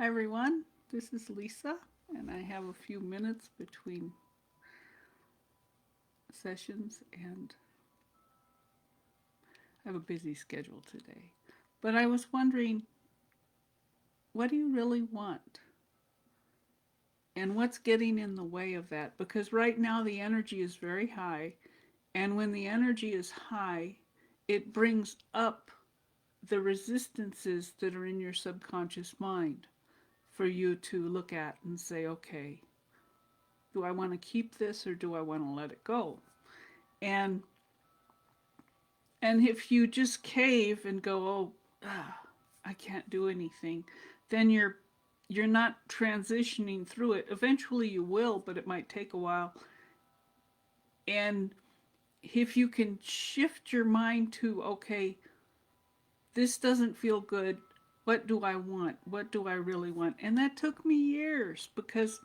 Hi everyone, this is Lisa, and I have a few minutes between sessions, and I have a busy schedule today. But I was wondering, what do you really want? And what's getting in the way of that? Because right now the energy is very high, and when the energy is high, it brings up the resistances that are in your subconscious mind for you to look at and say, okay, do I want to keep this or do I want to let it go? And And if you just cave and go, oh, I can't do anything, then you're not transitioning through it. Eventually you will, but it might take a while. And if you can shift your mind to, okay, this doesn't feel good. What do I want? What do I really want? And that took me years because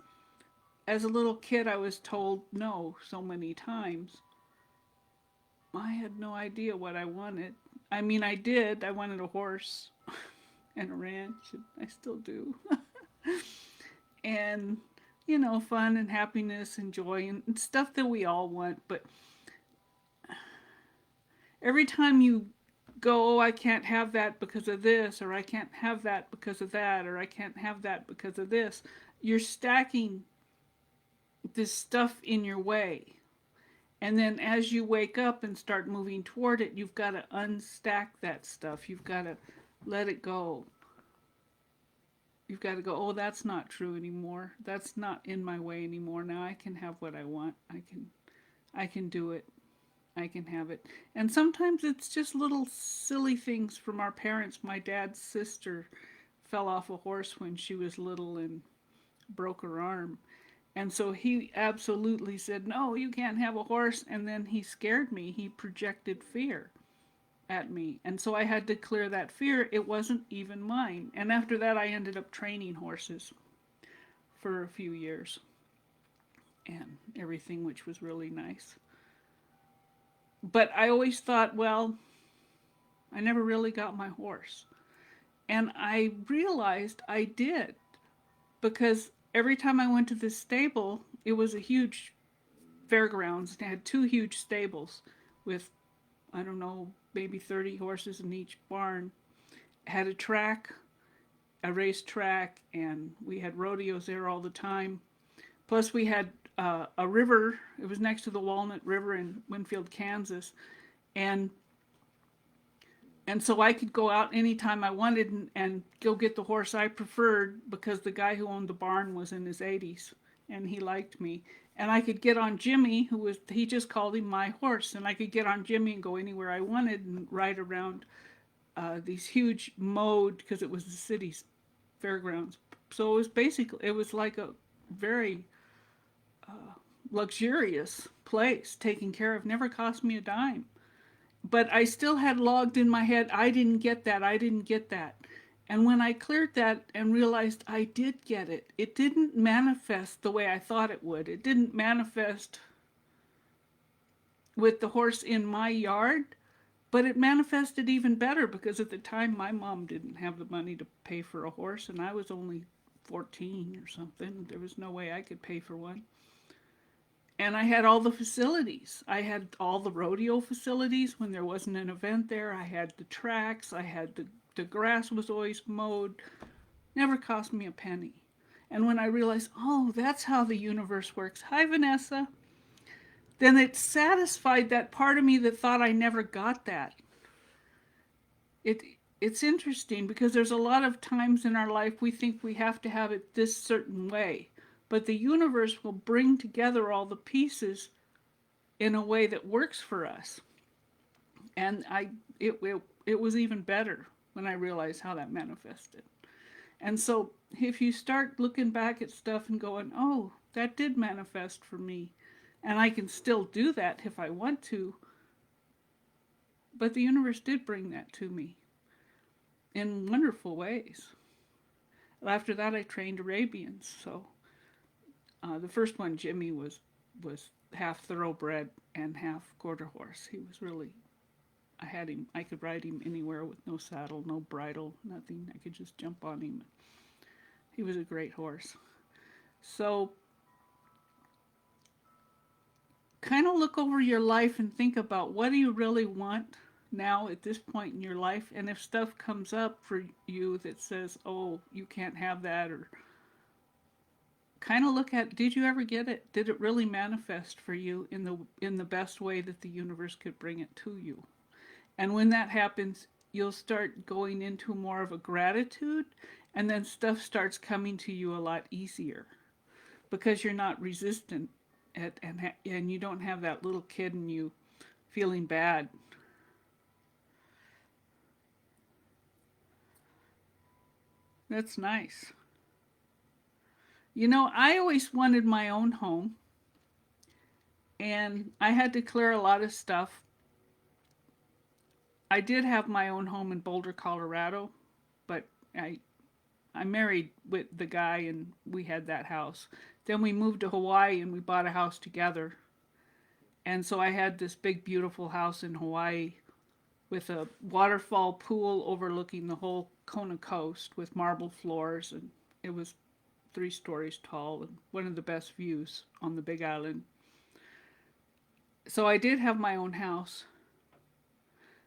as a little kid I was told no so many times. I had no idea what I wanted. I mean, I did. I wanted a horse and a ranch, and I still do. And, fun and happiness and joy and stuff that we all want. But every time you go, oh, I can't have that because of this, or I can't have that because of that, or I can't have that because of this, you're stacking this stuff in your way. And then as you wake up and start moving toward it, you've got to unstack that stuff. You've got to let it go. You've got to go, oh, that's not true anymore. That's not in my way anymore. Now I can have what I want. I can do it. I can have it. And sometimes it's just little silly things from our parents. My dad's sister fell off a horse when she was little and broke her arm. And so he absolutely said, no, you can't have a horse. And then he scared me. He projected fear at me. And so I had to clear that fear. It wasn't even mine. And after that, I ended up training horses for a few years and everything, which was really nice. But I always thought, well, I never really got my horse. And I realized I did because every time I went to this stable, it was a huge fairgrounds. It had two huge stables with, I don't know, maybe 30 horses in each barn. It had a track, a race track, and we had rodeos there all the time. Plus, we had a river. It was next to the Walnut River in Winfield, Kansas, and so I could go out anytime I wanted and go get the horse I preferred because the guy who owned the barn was in his 80s and he liked me. And I could get on Jimmy, he just called him my horse, and I could get on Jimmy and go anywhere I wanted and ride around these huge mode because it was the city's fairgrounds. So it was like a very luxurious place taken care of, never cost me a dime. But I still had logged in my head, I didn't get that, I didn't get that. And when I cleared that and realized I did get it, it didn't manifest the way I thought it would. It didn't manifest with the horse in my yard, but it manifested even better because at the time my mom didn't have the money to pay for a horse and I was only 14 or something. There was no way I could pay for one. And I had all the facilities. I had all the rodeo facilities when there wasn't an event there. I had the tracks. The grass was always mowed. Never cost me a penny. And when I realized, oh, that's how the universe works. Hi, Vanessa. Then it satisfied that part of me that thought I never got that. It it's interesting because there's a lot of times in our life we think we have to have it this certain way, but the universe will bring together all the pieces in a way that works for us. And it was even better when I realized how that manifested. And so if you start looking back at stuff and going, oh, that did manifest for me, and I can still do that if I want to, but the universe did bring that to me in wonderful ways. After that, I trained Arabians. So the first one, Jimmy, was half thoroughbred and half quarter horse. He was really, I had him. I could ride him anywhere with no saddle, no bridle, nothing. I could just jump on him, He was a great horse. So kind of look over your life and think about, what do you really want now at this point in your life? And if stuff comes up for you that says, oh, you can't have that, or kind of look at, did you ever get it? Did it really manifest for you in the best way that the universe could bring it to you? And when that happens, you'll start going into more of a gratitude, and then stuff starts coming to you a lot easier because you're not resistant and you don't have that little kid in you feeling bad. That's nice. You know, I always wanted my own home, and I had to clear a lot of stuff. I did have my own home in Boulder, Colorado, but I married with the guy and we had that house. Then we moved to Hawaii and we bought a house together. And so I had this big beautiful house in Hawaii with a waterfall pool overlooking the whole Kona coast with marble floors, and it was 3 stories tall and one of the best views on the Big Island. So I did have my own house.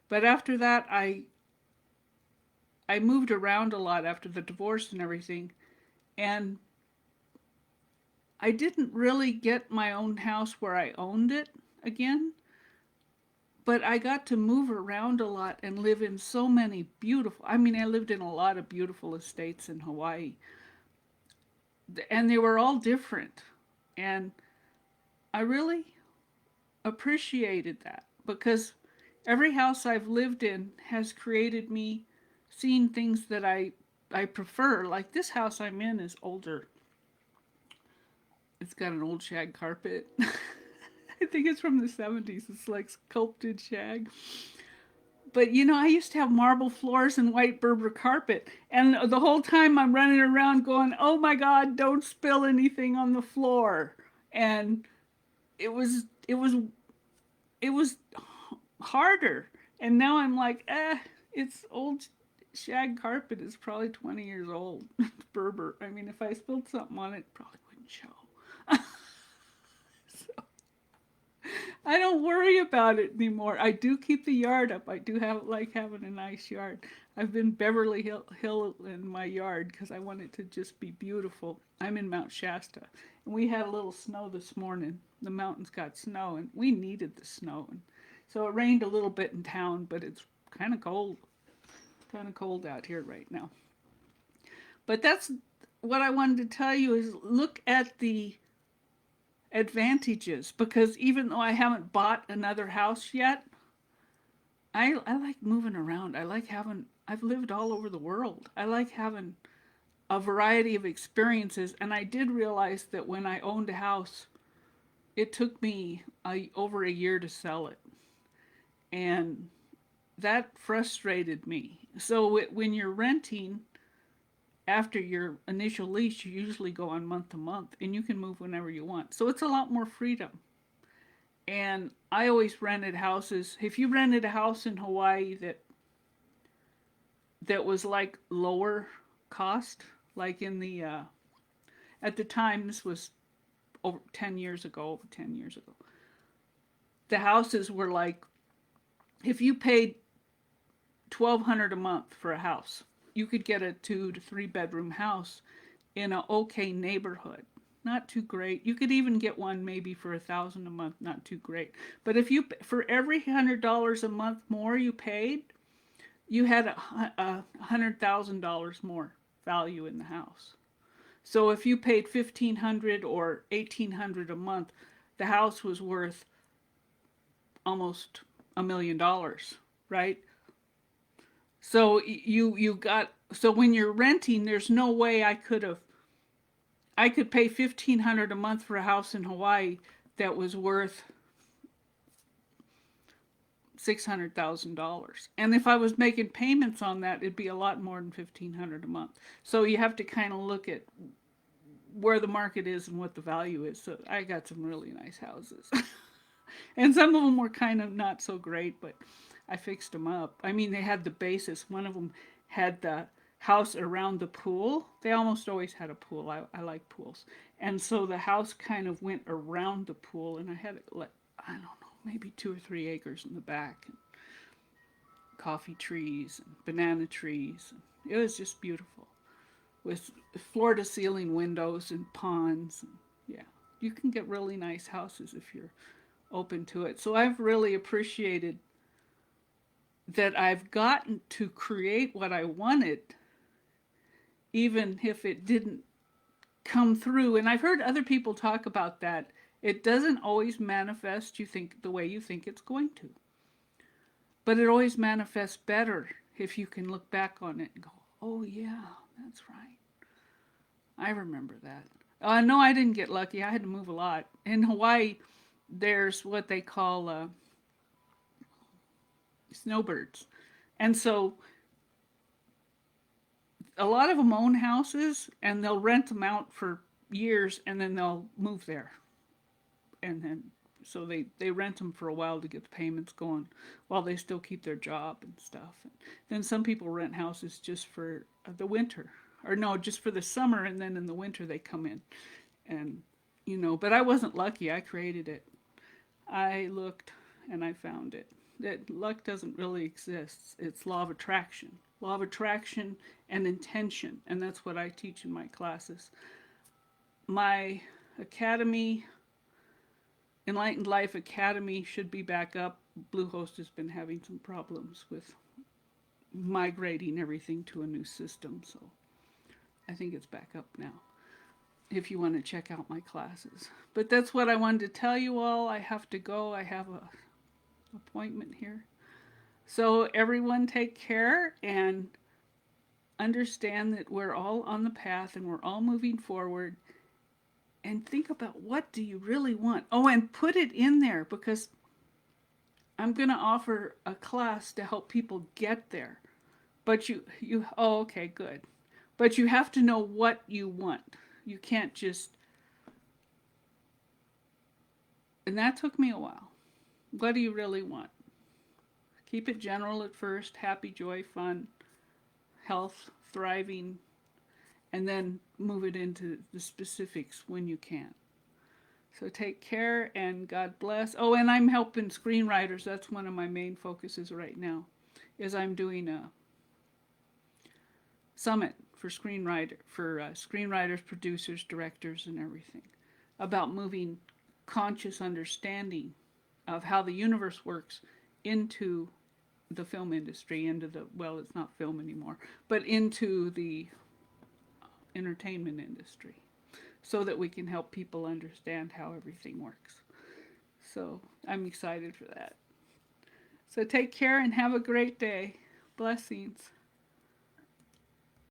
But after that, I moved around a lot after the divorce and everything, and I didn't really get my own house where I owned it again, but I got to move around a lot and live in so many beautiful, I mean, I lived in a lot of beautiful estates in Hawaii, and they were all different. And I really appreciated that because every house I've lived in has created me seeing things that I prefer. Like this house I'm in is older. It's got an old shag carpet. I think it's from the 70s. It's like sculpted shag. But you know, I used to have marble floors and white Berber carpet. And the whole time I'm running around going, oh my God, don't spill anything on the floor. And it was, it was, it was harder. And now I'm like, it's old shag carpet is probably 20 years old. It's Berber. I mean, if I spilled something on it, it probably wouldn't show. So I don't worry about it anymore. I do keep the yard up. I do have like having a nice yard. I've been Beverly Hill in my yard because I want it to just be beautiful. I'm in Mount Shasta, and we had a little snow this morning. The mountains got snow, and we needed the snow. And so it rained a little bit in town, but it's kind of cold. Kind of cold out here right now. But that's what I wanted to tell you is look at the advantages, because even though I haven't bought another house yet, I like moving around. I've lived all over the world. I like having a variety of experiences. And I did realize that when I owned a house, it took me over a year to sell it. And that frustrated me. So when you're renting, after your initial lease, you usually go on month to month and you can move whenever you want. So it's a lot more freedom. And I always rented houses. If you rented a house in Hawaii that was like lower cost, like in the at the time, this was over 10 years ago, the houses were like, if you paid $1,200 a month for a house, you could get a 2 to 3 bedroom house in an okay neighborhood. Not too great. You could even get one maybe for $1,000 a month. Not too great. But if you, for every $100 a month more you paid, you had $100,000 more value in the house. So if you paid $1,500 or $1,800 a month, the house was worth almost $1 million, right? So so when you're renting, there's no way I could pay $1,500 a month for a house in Hawaii that was worth $600,000. And if I was making payments on that, it'd be a lot more than $1,500 a month. So you have to kind of look at where the market is and what the value is. So I got some really nice houses. And some of them were kind of not so great, but I fixed them up. I mean, they had the basis. One of them had house around the pool. They almost always had a pool. I like pools. And so the house kind of went around the pool, and I had, like, I don't know, maybe 2 or 3 acres in the back, and coffee trees and banana trees. It was just beautiful with floor to ceiling windows and ponds. And yeah, you can get really nice houses if you're open to it. So I've really appreciated that I've gotten to create what I wanted, even if it didn't come through. And I've heard other people talk about that. It doesn't always manifest you think the way you think it's going to, but it always manifests better if you can look back on it and go, "Oh yeah, that's right. I remember that." No, I didn't get lucky. I had to move a lot. In Hawaii, there's what they call snowbirds, and so a lot of them own houses and they'll rent them out for years and then they'll move there. And then so they rent them for a while to get the payments going while they still keep their job and stuff. And then some people rent houses just for the winter, or no, just for the summer, and then in the winter they come in. And but I wasn't lucky. I created it. I looked and I found it. That luck doesn't really exist. It's law of attraction. Law of attraction and intention. And that's what I teach in my classes. My academy, Enlightened Life Academy, should be back up. Bluehost has been having some problems with migrating everything to a new system. So I think it's back up now if you want to check out my classes. But that's what I wanted to tell you all. I have to go. I have a appointment here. So everyone take care and understand that we're all on the path and we're all moving forward, and think about what do you really want. Oh, and put it in there, because I'm going to offer a class to help people get there. But you oh, okay, good. But you have to know what you want. You can't just, and that took me a while. What do you really want? Keep it general at first: happy, joy, fun, health, thriving, and then move it into the specifics when you can. So take care and God bless. Oh, and I'm helping screenwriters. That's one of my main focuses right now. Is I'm doing a summit for screenwriters, producers, directors, and everything, about moving conscious understanding of how the universe works into the film industry, into the, well, it's not film anymore, but into the entertainment industry, so that we can help people understand how everything works. So I'm excited for that. So take care and have a great day. Blessings.